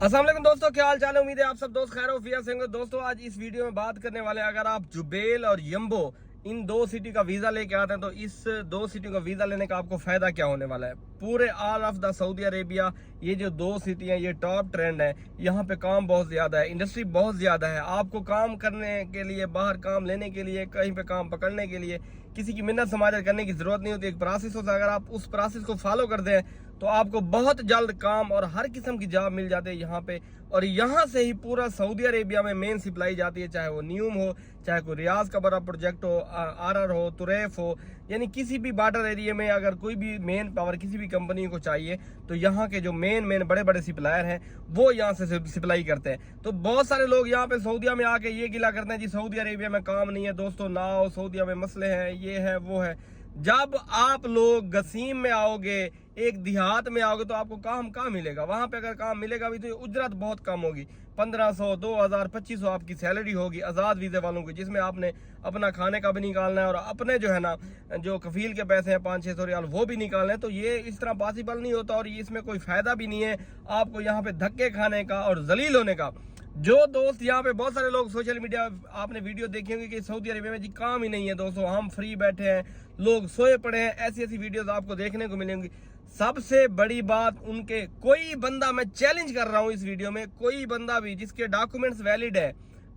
अस्सलाम वालेकुम दोस्तों, क्या हाल चाल है। उम्मीद है आप सब दोस्त खैर वफियत से होंगे। दोस्तों आज इस वीडियो में बात करने वाले हैं, अगर आप जुबेल और यम्बो इन दो सिटी का वीजा लेके आते हैं तो इस दो सिटी का वीजा लेने का आपको फायदा क्या होने वाला है। पूरे all of the Saudi Arabia ये जो दो सिटी हैं ये टॉप ट्रेंड है। यहाँ पे काम बहुत ज्यादा है, इंडस्ट्री बहुत ज्यादा है। आपको काम करने के लिए, बाहर काम लेने के लिए, कहीं पे काम पकड़ने के लिए किसी की मिन्नत समाजत करने की जरूरत नहीं होती। एक प्रोसेस होता है, अगर आप उस प्रोसेस को फॉलो करते हैं तो आपको बहुत जल्द काम और हर किस्म की जॉब मिल जाती है यहाँ पे। और यहाँ से ही पूरा सऊदी अरेबिया में मेन सप्लाई जाती है, चाहे वो न्यूम हो, चाहे कोई रियाज का बड़ा प्रोजेक्ट हो, आरआर हो, तुरैफ हो, यानी किसी भी बॉर्डर एरिया में अगर कोई भी मेन पावर किसी भी कंपनी को चाहिए तो यहाँ के जो मेन बड़े बड़े सप्लायर हैं वो यहाँ से सप्लाई करते हैं। तो बहुत सारे लोग यहाँ पे सऊदीया में आके ये गिला करते हैं जी सऊदी अरेबिया में काम नहीं है। दोस्तों ना हो, सऊदीया में मसले हैं, ये है वो है। जब आप लोग गसीम में आओगे, एक देहात में आओगे तो आपको काम कहाँ मिलेगा। वहां पे अगर काम मिलेगा भी तो उजरत बहुत कम होगी। 1500, 2000, 2500 आपकी सैलरी होगी आजाद वीजे वालों की, जिसमें आपने अपना खाने का भी निकालना है और अपने जो है ना जो कफील के पैसे हैं 500-600 रियाल वो भी निकालने हैं। तो ये इस तरह पॉसिबल नहीं होता और इसमें कोई फायदा भी नहीं है आपको यहाँ पे धक्के खाने का और जलील होने का। जो दोस्त यहाँ पे बहुत सारे लोग सोशल मीडिया आपने वीडियो देखी होंगी कि सऊदी अरेबिया में जी काम ही नहीं है, दोस्तों हम फ्री बैठे हैं, लोग सोए पड़े हैं, ऐसी ऐसी वीडियोस आपको देखने को मिलेंगी। सबसे बड़ी बात, उनके कोई बंदा, मैं चैलेंज कर रहा हूं इस वीडियो में, कोई बंदा भी जिसके डॉक्यूमेंट्स वैलिड है,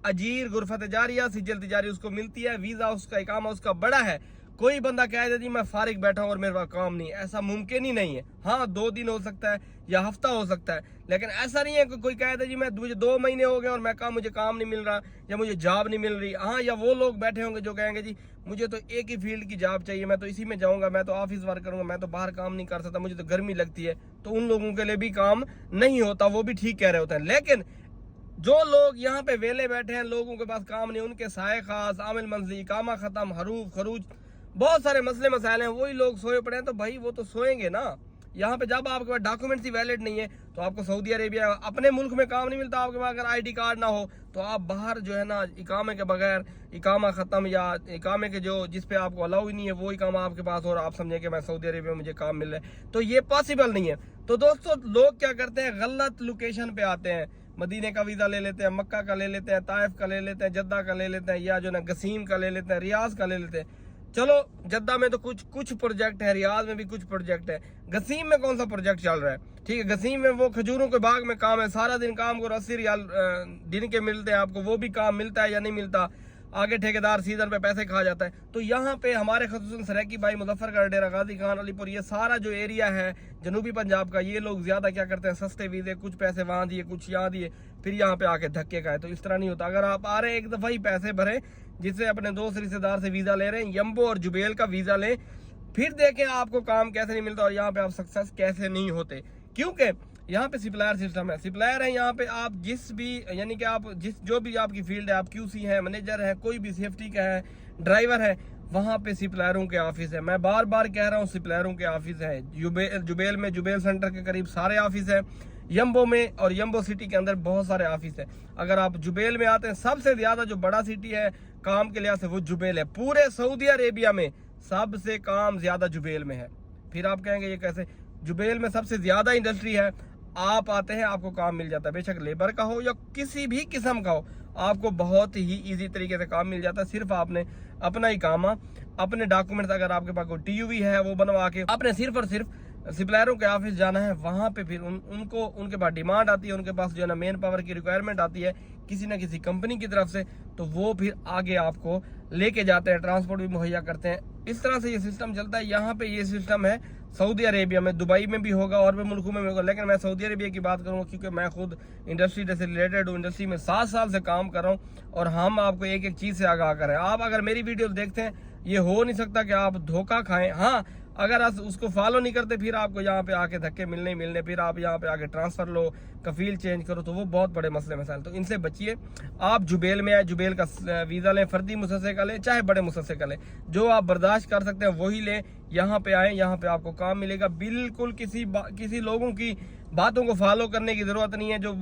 अजीर, गुरफत जारिया, सिजल तिजारी उसको मिलती है, वीजा उसका, इकामा उसका बड़ा है, कोई बंदा कह दे जी मैं फारिग बैठा हूं और मेरे पास काम नहीं है, ऐसा मुमकिन ही नहीं है। हाँ 2 दिन हो सकता है या हफ्ता हो सकता है, लेकिन ऐसा नहीं है कि कोई कह दे जी मुझे 2 महीने हो गए और मुझे काम नहीं मिल रहा या मुझे जॉब नहीं मिल रही। हाँ, या वो लोग बैठे होंगे जो कहेंगे जी मुझे तो एक ही फील्ड की जॉब चाहिए, मैं तो इसी में जाऊंगा, मैं तो ऑफिस वर्क करूंगा, मैं तो बाहर काम नहीं कर सकता, मुझे तो गर्मी लगती है। तो उन लोगों के लिए भी काम नहीं होता, वो भी ठीक कह रहे होते हैं। लेकिन जो लोग यहाँ पे वेले बैठे हैं, लोगों के पास काम नहीं, उनके साए खास, आमिल मंजली, कामा खत्म, हरूफ खरूज, बहुत सारे मसले मसाइल हैं, वही लोग सोए पड़े हैं। तो भाई वो तो सोएंगे ना। यहाँ पे जब आपके पास डॉक्यूमेंट्स ही वैलिड नहीं है तो आपको सऊदी अरेबिया, अपने मुल्क में काम नहीं मिलता। आपके पास अगर आईडी कार्ड ना हो तो आप बाहर जो है ना इकामे के बगैर, इकामा खत्म या इकामे के जो जिस पे आपको अलाउ ही नहीं है वो इकामा आपके पास हो और आप समझे कि मैं सऊदी अरेबिया में मुझे काम मिल रहा है, तो ये पॉसिबल नहीं है। तो दोस्तों लोग क्या करते हैं, गलत लोकेशन पे आते हैं, मदीने का वीजा ले लेते हैं, मक्का का ले लेते हैं, ताइफ का ले लेते हैं, जद्दा का ले लेते हैं, या जो ना गसीम का ले लेते हैं, रियाज का ले लेते हैं। चलो जद्दा में तो कुछ प्रोजेक्ट है, रियाज में भी कुछ प्रोजेक्ट है, गसीम में कौन सा प्रोजेक्ट चल रहा है? ठीक है, गसीम में वो खजूरों के बाग में काम है, सारा दिन काम करो, 80 रियाल दिन के मिलते हैं आपको, वो भी काम मिलता है या नहीं मिलता, आगे ठेकेदार सीजन पे पैसे खा जाता है। तो यहाँ पे हमारे खसूसन सराकी भाई, मुजफ्फरगढ़, डेरा गाजी खान, अलीपुर, ये सारा जो एरिया है जनूबी पंजाब का, ये लोग ज्यादा क्या करते हैं, सस्ते वीजे, कुछ पैसे वहां दिए, कुछ यहाँ दिए, फिर यहाँ पे आके धक्के खाए। तो इस तरह नहीं होता। अगर आप आ रहे हैं एक दफा ही पैसे भरे, जिससे अपने दोस्त रिश्तेदार से वीजा ले रहे हैं, यम्बो और जुबेल का वीजा लें, फिर देखें आपको काम कैसे नहीं मिलता और यहाँ पे आप सक्सेस कैसे नहीं होते। क्योंकि यहाँ पे सप्लायर सिस्टम है, सप्लायर है यहाँ पे। आप जिस भी, यानी कि आप जो भी आपकी फील्ड है, आप क्यूसी है, मैनेजर है, कोई भी सेफ्टी का है, ड्राइवर है, वहां पे सप्लायरों के ऑफिस है। मैं बार बार कह रहा हूँ सप्लायरों के ऑफिस है। जुबेल में जुबेल सेंटर के करीब सारे ऑफिस है, यम्बो में और यम्बो सिटी के अंदर बहुत सारे ऑफिस है। अगर आप जुबेल में आते हैं, सबसे ज्यादा जो बड़ा सिटी है काम के लिहाज से वो जुबेल है। पूरे सऊदी अरेबिया में सबसे काम ज्यादा जुबेल में है। फिर आप कहेंगे ये कैसे, जुबेल में सबसे ज्यादा इंडस्ट्री है, आप आते हैं आपको काम मिल जाता है, बेशक लेबर का हो या किसी भी किस्म का हो, आपको बहुत ही इजी तरीके से काम मिल जाता है। सिर्फ आपने अपना इकामा, अपने डॉक्यूमेंट्स, अगर आपके पास कोई टीयूवी है वो बनवा के आपने सिर्फ और सिर्फ सप्लायरों के ऑफिस जाना है। वहां पे फिर उनको उनके पास डिमांड आती है, उनके पास जो है ना मेन पावर की रिक्वायरमेंट आती है किसी ना किसी कंपनी की तरफ से, तो वो फिर आगे आपको लेके जाते हैं, ट्रांसपोर्ट भी मुहैया करते हैं। इस तरह से ये सिस्टम चलता है। यहाँ पे ये सिस्टम है सऊदी अरेबिया में, दुबई में भी होगा और भी मुल्कों में भी होगा, लेकिन मैं सऊदी अरेबिया की बात करूँगा क्योंकि मैं खुद इंडस्ट्री से रिलेटेड हूँ, इंडस्ट्री में 7 साल से काम कर रहा हूँ और हम आपको एक एक चीज से आगाह करें। आप अगर मेरी वीडियो देखते हैं, ये हो नहीं सकता कि आप धोखा खाएं। हाँ, अगर आप उसको फॉलो नहीं करते फिर आपको यहाँ पे आके धक्के मिलने, फिर आप यहाँ पे आके ट्रांसफर लो, कफील चेंज करो, तो वो बहुत बड़े मसले मसाइल। तो इनसे बचिए। आप जुबेल में आए, जुबेल का वीजा लें, फर्दी मुसस्से का लें, चाहे बड़े मुसस्से का लें, जो आप बर्दाश्त कर सकते हैं वही लें। यहाँ पे आए, यहाँ पे आपको काम मिलेगा। बिल्कुल किसी लोगों की बातों को फॉलो करने की जरूरत नहीं है। जो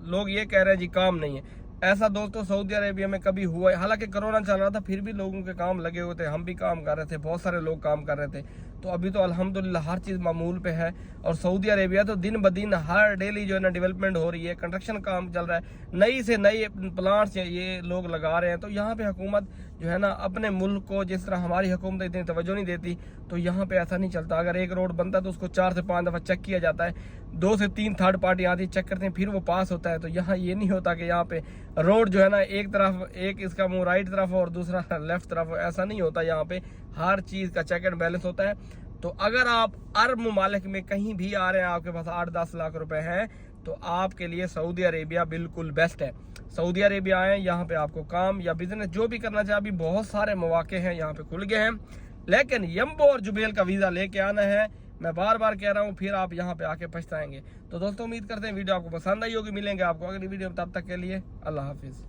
लोग ये कह रहे हैं जी काम नहीं है, ऐसा दोस्तों सऊदी अरेबिया में कभी हुआ है? हालांकि कोरोना चल रहा था फिर भी लोगों के काम लगे हुए थे, हम भी काम कर रहे थे, बहुत सारे लोग काम कर रहे थे। तो अभी तो अल्हम्दुलिल्लाह हर चीज़ मामूल पे है। और सऊदी अरेबिया तो दिन ब दिन हर डेली जो है ना डेवलपमेंट हो रही है, कंस्ट्रक्शन काम चल रहा है, नई से नई प्लांट्स ये लोग लगा रहे हैं। तो यहाँ पे हुकूमत जो है ना अपने मुल्क को, जिस तरह हमारी हुकूमत इतनी तवज्जो नहीं देती, तो यहाँ पे ऐसा नहीं चलता। अगर एक रोड बनता है तो उसको 4 से 5 दफ़ा चेक किया जाता है, 2 से 3 थर्ड पार्टी आती चेक करते हैं, फिर वो पास होता है। तो यहाँ ये नहीं होता कि यहाँ पे रोड जो है ना एक तरफ, एक इसका मुंह राइट तरफ और दूसरा लेफ्ट तरफ, ऐसा नहीं होता। यहाँ पे हर चीज़ का चेक एंड बैलेंस होता है। तो अगर आप अरब ममालिक में कहीं भी आ रहे हैं, आपके पास 8-10 लाख रुपए हैं, तो आपके लिए सऊदी अरेबिया बिल्कुल बेस्ट है। सऊदी अरेबिया आए, यहाँ पे आपको काम या बिजनेस जो भी करना चाहे, अभी बहुत सारे मौके हैं यहाँ पे खुल गए हैं। लेकिन यम्बो और जुबेल का वीज़ा लेके आना है, मैं बार बार कह रहा हूँ, फिर आप यहाँ पे आके पछताएंगे। तो दोस्तों उम्मीद करते हैं वीडियो आपको पसंद आई होगी। मिलेंगे आपको अगली वीडियो में, तब तक के लिए अल्लाह हाफिज़।